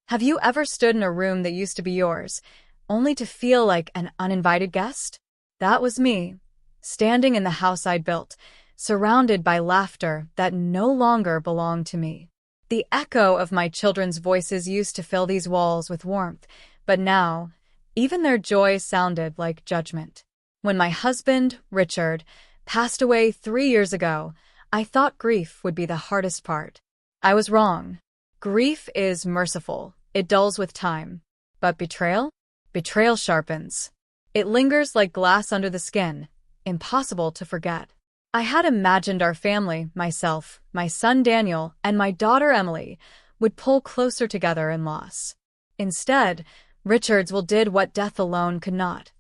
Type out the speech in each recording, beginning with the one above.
Have you ever stood in a room that used to be yours, only to feel like an uninvited guest? That was me, standing in the house I'd built, surrounded by laughter that no longer belonged to me. The echo of my children's voices used to fill these walls with warmth, but now, even their joy sounded like judgment. When my husband, Richard, passed away 3 years ago, I thought grief would be the hardest part. I was wrong. Grief is merciful. It dulls with time. But betrayal? Betrayal sharpens. It lingers like glass under the skin, impossible to forget. I had imagined our family, myself, my son Daniel, and my daughter Emily, would pull closer together in loss. Instead, Richard's will did what death alone could not.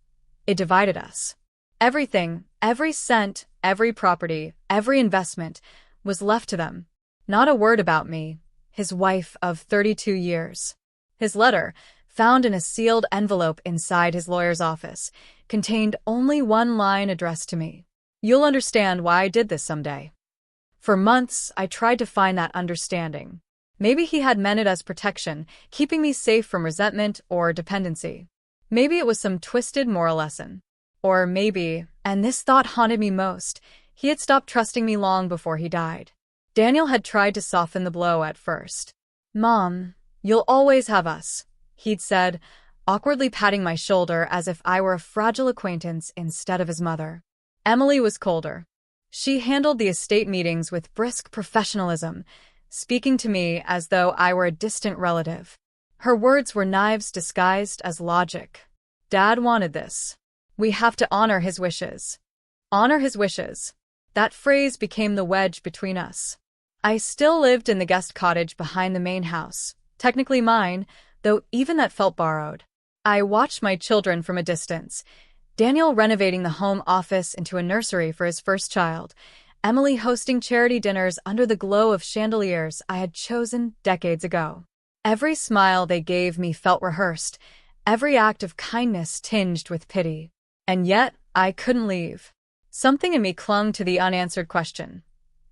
It divided us. Everything, every cent, every property, every investment, was left to them. Not a word about me, his wife of 32 years. His letter, found in a sealed envelope inside his lawyer's office, contained only one line addressed to me. You'll understand why I did this someday. For months, I tried to find that understanding. Maybe he had meant it as protection, keeping me safe from resentment or dependency. Maybe it was some twisted moral lesson. Or maybe, and this thought haunted me most, he had stopped trusting me long before he died. Daniel had tried to soften the blow at first. "Mom, you'll always have us," he'd said, awkwardly patting my shoulder as if I were a fragile acquaintance instead of his mother. Emily was colder. She handled the estate meetings with brisk professionalism, speaking to me as though I were a distant relative. Her words were knives disguised as logic. Dad wanted this. We have to honor his wishes. Honor his wishes. That phrase became the wedge between us. I still lived in the guest cottage behind the main house, technically mine, though even that felt borrowed. I watched my children from a distance, Daniel renovating the home office into a nursery for his first child, Emily hosting charity dinners under the glow of chandeliers I had chosen decades ago. Every smile they gave me felt rehearsed, every act of kindness tinged with pity. And yet, I couldn't leave. Something in me clung to the unanswered question.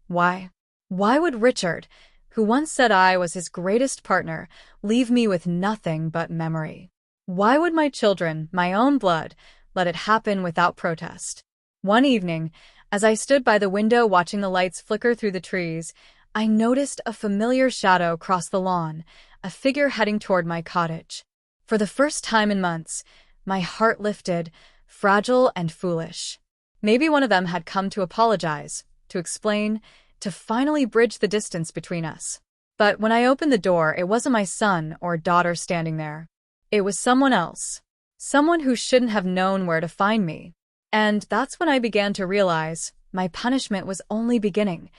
Why? Why would Richard, who once said I was his greatest partner, leave me with nothing but memory? Why would my children, my own blood, let it happen without protest? One evening, as I stood by the window watching the lights flicker through the trees, I noticed a familiar shadow cross the lawn, a figure heading toward my cottage. For the first time in months, my heart lifted, fragile and foolish. Maybe one of them had come to apologize, to explain, to finally bridge the distance between us. But when I opened the door, it wasn't my son or daughter standing there. It was someone else. Someone who shouldn't have known where to find me. And that's when I began to realize my punishment was only beginning.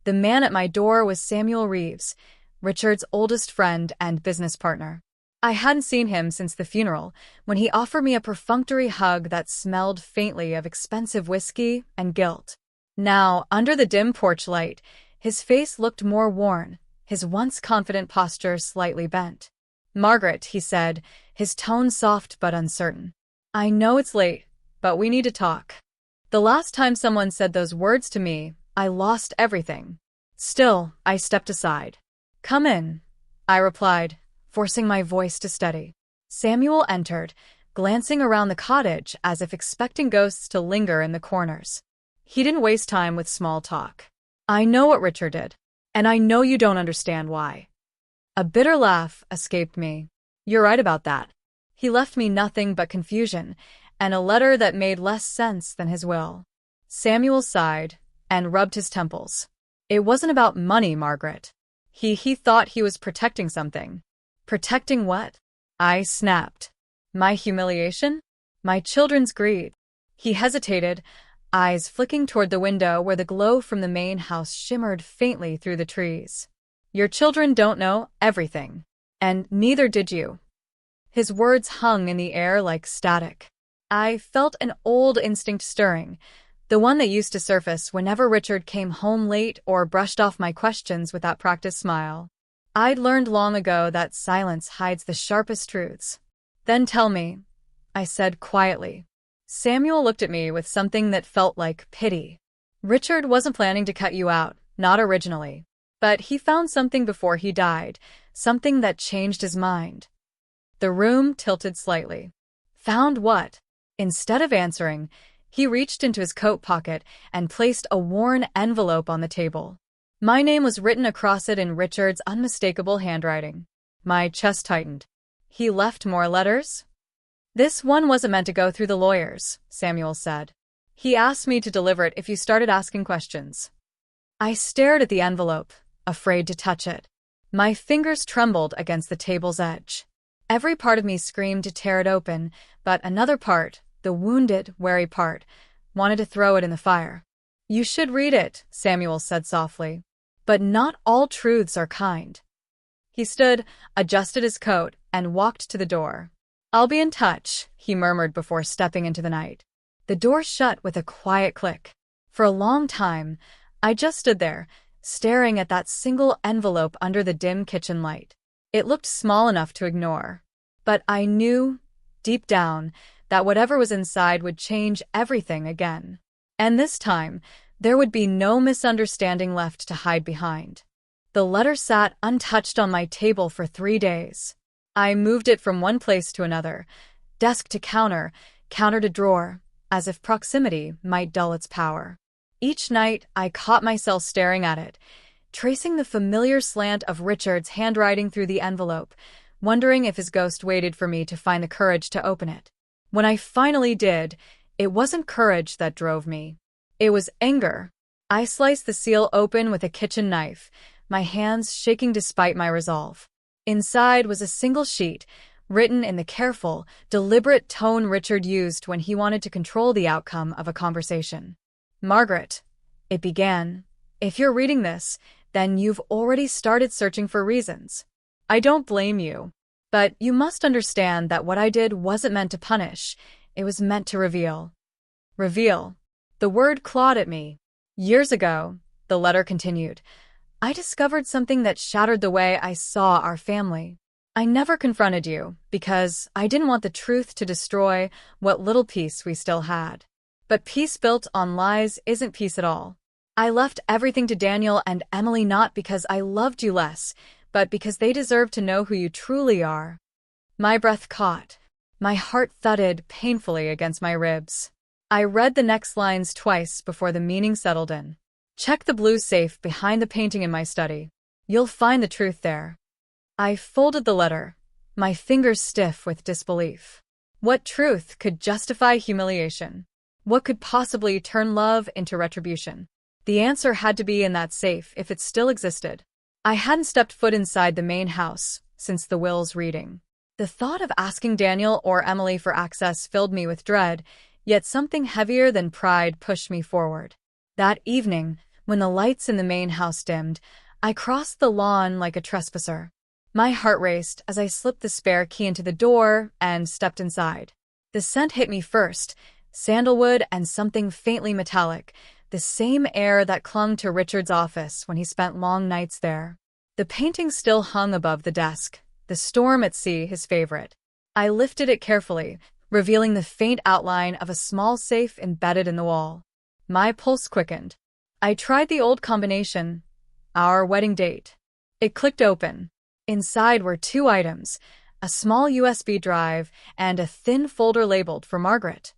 The man at my door was Samuel Reeves, Richard's oldest friend and business partner. I hadn't seen him since the funeral, when he offered me a perfunctory hug that smelled faintly of expensive whiskey and guilt. Now, under the dim porch light, his face looked more worn, his once confident posture slightly bent. "Margaret," he said, his tone soft but uncertain. "I know it's late, but we need to talk." The last time someone said those words to me, I lost everything. Still, I stepped aside. "Come in," I replied, forcing my voice to steady. Samuel entered, glancing around the cottage as if expecting ghosts to linger in the corners. He didn't waste time with small talk. "I know what Richard did, and I know you don't understand why." A bitter laugh escaped me. "You're right about that. He left me nothing but confusion, and a letter that made less sense than his will." Samuel sighed and rubbed his temples. "It wasn't about money, Margaret. He thought he was protecting something." "Protecting what?" I snapped. "My humiliation? My children's greed?" He hesitated, eyes flicking toward the window where the glow from the main house shimmered faintly through the trees. "Your children don't know everything. And neither did you." His words hung in the air like static. I felt an old instinct stirring, the one that used to surface whenever Richard came home late or brushed off my questions with that practiced smile. I'd learned long ago that silence hides the sharpest truths. "Then tell me," I said quietly. Samuel looked at me with something that felt like pity. "Richard wasn't planning to cut you out, not originally. But he found something before he died, something that changed his mind. The room tilted slightly. Found what? Instead of answering, he reached into his coat pocket and placed a worn envelope on the table. My name was written across it in Richard's unmistakable handwriting. My chest tightened. He left more letters? This one wasn't meant to go through the lawyers, Samuel said. He asked me to deliver it if you started asking questions. I stared at the envelope, afraid to touch it. My fingers trembled against the table's edge. Every part of me screamed to tear it open, but another part, the wounded, wary part, wanted to throw it in the fire. You should read it, Samuel said softly. But not all truths are kind. He stood, adjusted his coat, and walked to the door. I'll be in touch, he murmured before stepping into the night. The door shut with a quiet click. For a long time, I just stood there, staring at that single envelope under the dim kitchen light. It looked small enough to ignore. But I knew, deep down, that whatever was inside would change everything again. And this time, there would be no misunderstanding left to hide behind. The letter sat untouched on my table for 3 days. I moved it from one place to another, desk to counter, counter to drawer, as if proximity might dull its power. Each night, I caught myself staring at it, tracing the familiar slant of Richard's handwriting through the envelope, wondering if his ghost waited for me to find the courage to open it. When I finally did, it wasn't courage that drove me. It was anger. I sliced the seal open with a kitchen knife, my hands shaking despite my resolve. Inside was a single sheet, written in the careful, deliberate tone Richard used when he wanted to control the outcome of a conversation. Margaret, it began, if you're reading this, then you've already started searching for reasons. I don't blame you. But you must understand that what I did wasn't meant to punish, it was meant to reveal. Reveal. The word clawed at me. Years ago, the letter continued, I discovered something that shattered the way I saw our family. I never confronted you, because I didn't want the truth to destroy what little peace we still had. But peace built on lies isn't peace at all. I left everything to Daniel and Emily not because I loved you less, but because they deserve to know who you truly are. My breath caught. My heart thudded painfully against my ribs. I read the next lines twice before the meaning settled in. Check the blue safe behind the painting in my study. You'll find the truth there. I folded the letter, my fingers stiff with disbelief. What truth could justify humiliation? What could possibly turn love into retribution? The answer had to be in that safe if it still existed. I hadn't stepped foot inside the main house since the will's reading. The thought of asking Daniel or Emily for access filled me with dread, yet something heavier than pride pushed me forward. That evening, when the lights in the main house dimmed, I crossed the lawn like a trespasser. My heart raced as I slipped the spare key into the door and stepped inside. The scent hit me first, sandalwood and something faintly metallic, the same air that clung to Richard's office when he spent long nights there. The painting still hung above the desk, the storm at sea his favorite. I lifted it carefully, revealing the faint outline of a small safe embedded in the wall. My pulse quickened. I tried the old combination, our wedding date. It clicked open. Inside were 2 items, a small USB drive and a thin folder labeled for Margaret.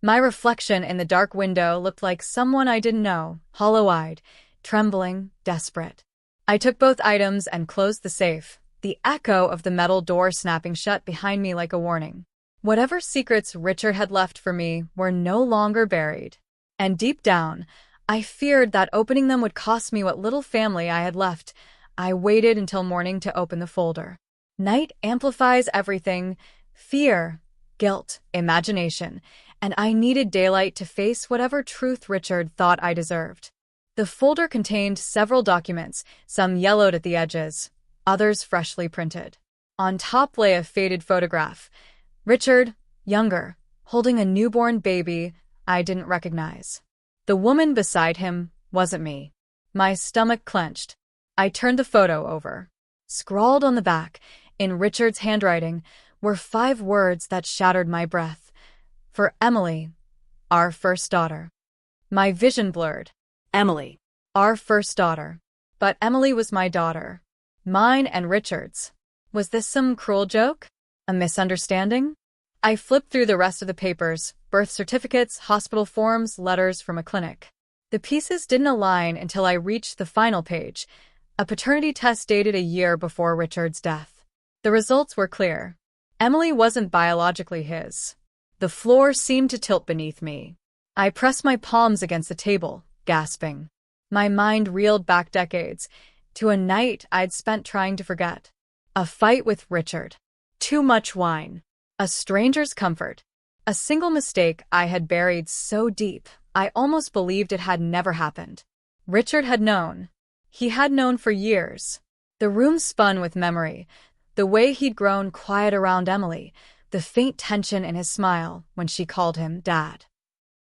My reflection in the dark window looked like someone I didn't know, hollow-eyed, trembling, desperate. I took both items and closed the safe, the echo of the metal door snapping shut behind me like a warning. Whatever secrets Richard had left for me were no longer buried. And deep down, I feared that opening them would cost me what little family I had left. I waited until morning to open the folder. Night amplifies everything: fear, guilt, imagination, and I needed daylight to face whatever truth Richard thought I deserved. The folder contained several documents, some yellowed at the edges, others freshly printed. On top lay a faded photograph. Richard, younger, holding a newborn baby I didn't recognize. The woman beside him wasn't me. My stomach clenched. I turned the photo over. Scrawled on the back, in Richard's handwriting, were 5 words that shattered my breath. For Emily, our first daughter. My vision blurred. Emily, our first daughter. But Emily was my daughter. Mine and Richard's. Was this some cruel joke? A misunderstanding? I flipped through the rest of the papers, birth certificates, hospital forms, letters from a clinic. The pieces didn't align until I reached the final page, a paternity test dated a year before Richard's death. The results were clear. Emily wasn't biologically his. The floor seemed to tilt beneath me. I pressed my palms against the table, gasping. My mind reeled back decades, to a night I'd spent trying to forget. A fight with Richard. Too much wine. A stranger's comfort. A single mistake I had buried so deep, I almost believed it had never happened. Richard had known. He had known for years. The room spun with memory, the way he'd grown quiet around Emily, the faint tension in his smile when she called him Dad.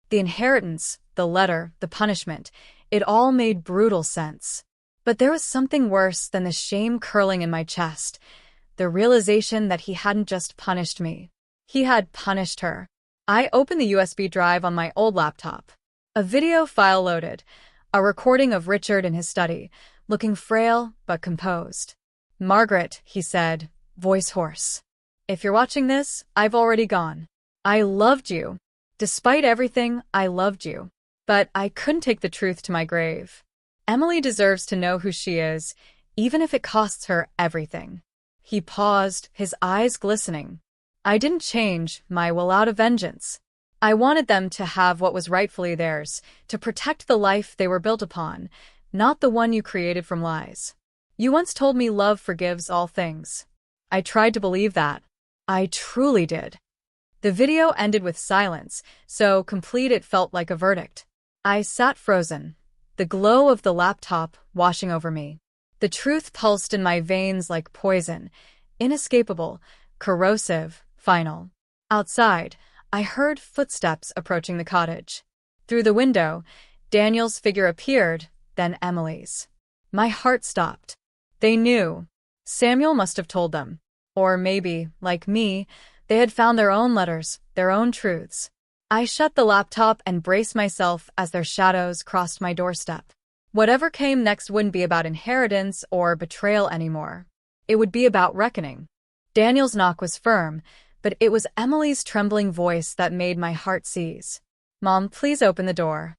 The inheritance, the letter, the punishment, it all made brutal sense. But there was something worse than the shame curling in my chest, the realization that he hadn't just punished me. He had punished her. I opened the USB drive on my old laptop. A video file loaded, a recording of Richard in his study, looking frail but composed. "Margaret," he said, voice hoarse. "If you're watching this, I've already gone. I loved you. Despite everything, I loved you. But I couldn't take the truth to my grave. Emily deserves to know who she is, even if it costs her everything." He paused, his eyes glistening. "I didn't change my will out of vengeance. I wanted them to have what was rightfully theirs, to protect the life they were built upon, not the one you created from lies. You once told me love forgives all things. I tried to believe that. I truly did." The video ended with silence, so complete it felt like a verdict. I sat frozen, the glow of the laptop washing over me. The truth pulsed in my veins like poison, inescapable, corrosive, final. Outside, I heard footsteps approaching the cottage. Through the window, Daniel's figure appeared, then Emily's. My heart stopped. They knew. Samuel must have told them. Or maybe, like me, they had found their own letters, their own truths. I shut the laptop and braced myself as their shadows crossed my doorstep. Whatever came next wouldn't be about inheritance or betrayal anymore. It would be about reckoning. Daniel's knock was firm, but it was Emily's trembling voice that made my heart seize. "Mom, please open the door."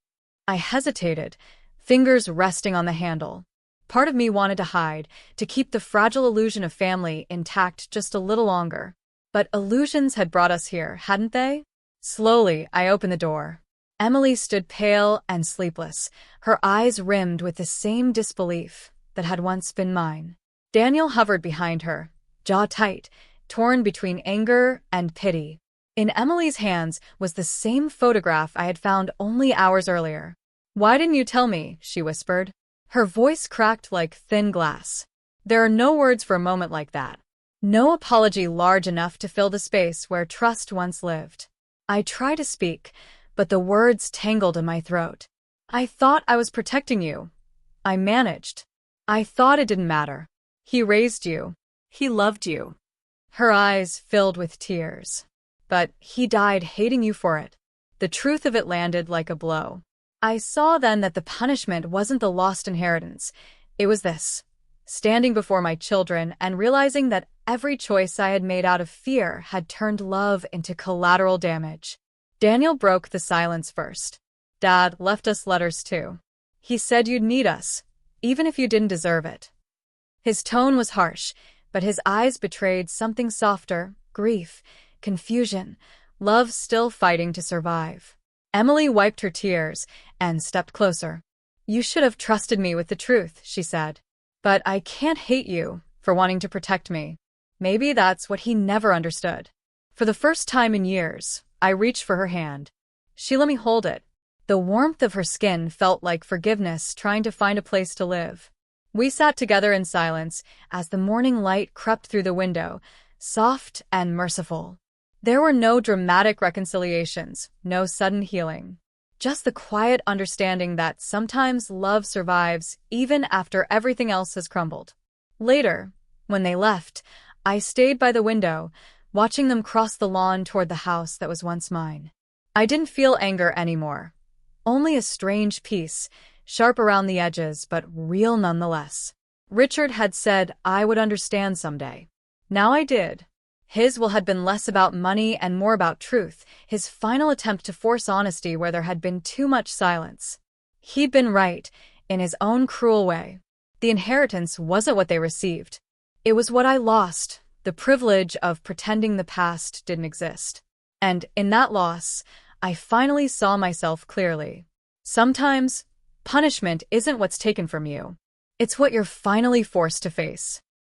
I hesitated, fingers resting on the handle. Part of me wanted to hide, to keep the fragile illusion of family intact just a little longer. But illusions had brought us here, hadn't they? Slowly, I opened the door. Emily stood pale and sleepless, her eyes rimmed with the same disbelief that had once been mine. Daniel hovered behind her, jaw tight, torn between anger and pity. In Emily's hands was the same photograph I had found only hours earlier. "Why didn't you tell me?" she whispered. Her voice cracked like thin glass. There are no words for a moment like that. No apology large enough to fill the space where trust once lived. I tried to speak, but the words tangled in my throat. "I thought I was protecting you. I managed. I thought it didn't matter. He raised you. He loved you." Her eyes filled with tears. "But he died hating you for it." The truth of it landed like a blow. I saw then that the punishment wasn't the lost inheritance. It was this. Standing before my children and realizing that every choice I had made out of fear had turned love into collateral damage. Daniel broke the silence first. "Dad left us letters too. He said you'd need us, even if you didn't deserve it." His tone was harsh, but his eyes betrayed something softer, grief, confusion, love still fighting to survive. Emily wiped her tears and stepped closer. "You should have trusted me with the truth," she said. "But I can't hate you for wanting to protect me." Maybe that's what he never understood. For the first time in years, I reached for her hand. She let me hold it. The warmth of her skin felt like forgiveness trying to find a place to live. We sat together in silence as the morning light crept through the window, soft and merciful. There were no dramatic reconciliations, no sudden healing. Just the quiet understanding that sometimes love survives even after everything else has crumbled. Later, when they left, I stayed by the window, watching them cross the lawn toward the house that was once mine. I didn't feel anger anymore. Only a strange peace, sharp around the edges but real nonetheless. Richard had said I would understand someday. Now I did. His will had been less about money and more about truth, his final attempt to force honesty where there had been too much silence. He'd been right, in his own cruel way. The inheritance wasn't what they received. It was what I lost, the privilege of pretending the past didn't exist. And in that loss, I finally saw myself clearly. Sometimes, punishment isn't what's taken from you. It's what you're finally forced to face.